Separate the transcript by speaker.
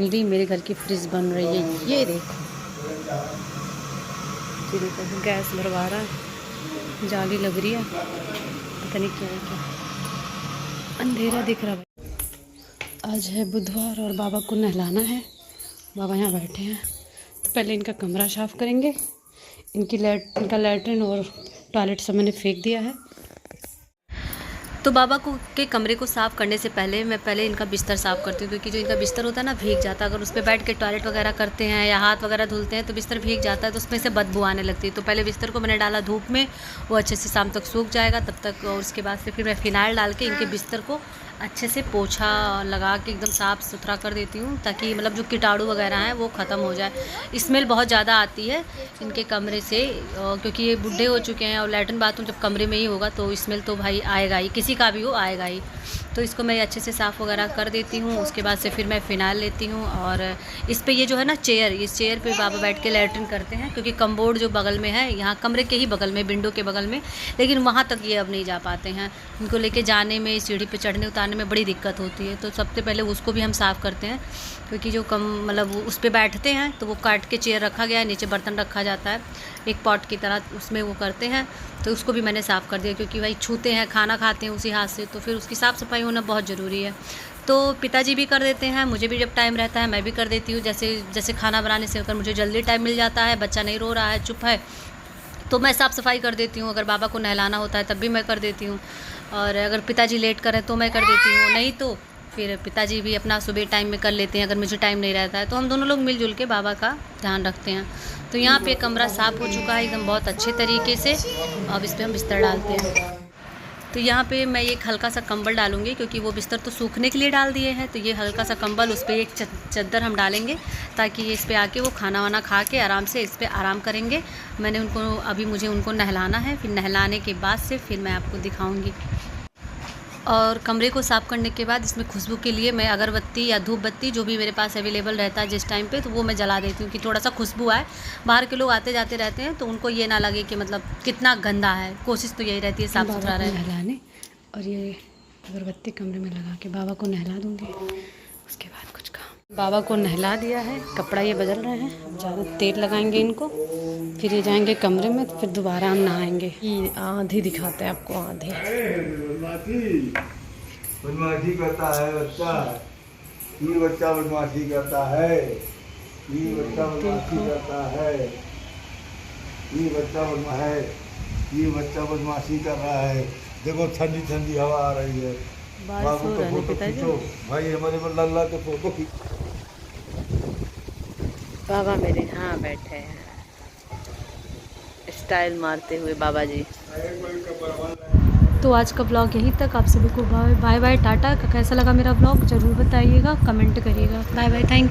Speaker 1: Finally मेरे घर की फ्रिज बन रही है। ये देखो, गैस भरवा रहा है, जाली लग रही है, पता नहीं क्या है क्या, अंधेरा दिख रहा है। आज है बुधवार और बाबा को नहलाना है। बाबा यहाँ बैठे हैं, तो पहले इनका कमरा साफ़ करेंगे। इनका लैट्रिन और टॉयलेट सब मैंने फेंक दिया है। तो बाबा को के कमरे को साफ़ करने से पहले मैं इनका बिस्तर साफ़ करती हूँ, क्योंकि जो इनका बिस्तर होता है ना, भीग जाता है। अगर उस पर बैठ के टॉयलेट वगैरह करते हैं या हाथ वगैरह धुलते हैं तो बिस्तर भीग जाता है, तो उसमें से बदबू आने लगती है। तो पहले बिस्तर को मैंने डाला धूप में, वो अच्छे से शाम तक सूख जाएगा तब तक, और उसके बाद से फिर मैं फ़िनाइल डाल के इनके बिस्तर को अच्छे से पोछा लगा के एकदम साफ़ सुथरा कर देती हूँ, ताकि मतलब जो कीटाणु वगैरह हैं वो ख़त्म हो जाए। स्मेल बहुत ज़्यादा आती है इनके कमरे से, क्योंकि ये बूढ़े हो चुके हैं और लैट्रिन बाथरूम जब कमरे में ही होगा तो स्मेल तो भाई आएगा ही, किसी का भी हो आएगा ही। तो इसको मैं अच्छे से साफ़ वगैरह कर देती हूँ। उसके बाद से फिर मैं फ़िनाइल लेती हूँ, और इस पे ये जो है ना चेयर, इस चेयर पे बाबा बैठ के लैट्रिन करते हैं, क्योंकि कम्बोर्ड जो बगल में है, यहाँ कमरे के ही बगल में, विंडो के बगल में, लेकिन वहाँ तक ये अब नहीं जा पाते हैं। इनको लेके जाने में, सीढ़ी पे चढ़ने उतारने में बड़ी दिक्कत होती है। तो सबसे पहले उसको भी हम साफ़ करते हैं, क्योंकि जो मतलब उस पर बैठते हैं तो वो काट के चेयर रखा गया है, नीचे बर्तन रखा जाता है एक पॉट की तरह, उसमें वो करते हैं। तो उसको भी मैंने साफ़ कर दिया, क्योंकि भाई छूते हैं, खाना खाते हैं उसी हाथ से, तो फिर उसकी साफ़ सफाई होना बहुत ज़रूरी है। तो पिताजी भी कर देते हैं, मुझे भी जब टाइम रहता है मैं भी कर देती हूँ। जैसे खाना बनाने से अगर मुझे जल्दी टाइम मिल जाता है, बच्चा नहीं रो रहा है, चुप है, तो मैं साफ़ सफाई कर देती हूँ। अगर बाबा को नहलाना होता है तब भी मैं कर देती हूँ, और अगर पिताजी लेट करें तो मैं कर देती हूँ, नहीं तो फिर पिताजी भी अपना सुबह टाइम में कर लेते हैं। अगर मुझे टाइम नहीं रहता है तो हम दोनों लोग मिलजुल के बाबा का ध्यान रखते हैं। तो यहाँ पे कमरा साफ़ हो चुका है एकदम बहुत अच्छे तरीके से। अब इस पर हम बिस्तर डालते हैं। तो यहाँ पे मैं एक हल्का सा कंबल डालूंगी, क्योंकि वो बिस्तर तो सूखने के लिए डाल दिए हैं, तो ये हल्का सा कंबल, उस पर एक चद्दर हम डालेंगे, ताकि ये इस पर आके वो खाना वाना खा के आराम से इस पर आराम करेंगे। मुझे उनको नहलाना है, फिर नहलाने के बाद से फिर मैं आपको दिखाऊंगी। और कमरे को साफ़ करने के बाद इसमें खुशबू के लिए मैं अगरबत्ती या धूप बत्ती, जो भी मेरे पास अवेलेबल रहता है जिस टाइम पे, तो वो मैं जला देती हूँ, कि थोड़ा सा खुशबू आए। बाहर के लोग आते जाते रहते हैं तो उनको ये ना लगे कि मतलब कितना गंदा है। कोशिश तो यही रहती है साफ़ सुथरा रहे। नहलाने, और ये अगरबत्ती कमरे में लगा के बाबा को नहला दूँगी। उसके बाद कुछ काम। बाबा को नहला दिया है, कपड़ा ये बदल रहे हैं, ज़्यादा तेल लगाएंगे इनको, फिर ये जाएंगे कमरे में, तो फिर दोबारा हम नहाएंगे। ये आंधी दिखाते हैं आपको, आंधी।
Speaker 2: बदमाशी करता है बच्चा, ये बच्चा बदमाशी करता है, ये बच्चा बदमाशी करता है, ये बच्चा बदमाशी कर रहा है। देखो ठंडी ठंडी हवा आ रही है। फोटो खींचो भाई, हमारे पर लल्ला के फोटो खींचो।
Speaker 1: बाबा मेरे यहाँ बैठे हैं स्टाइल मारते हुए बाबा जी। तो आज का ब्लॉग यहीं तक। आप सभी को बाय बाय टाटा। कैसा लगा मेरा ब्लॉग ज़रूर बताइएगा, कमेंट करिएगा। Bye bye, thank you.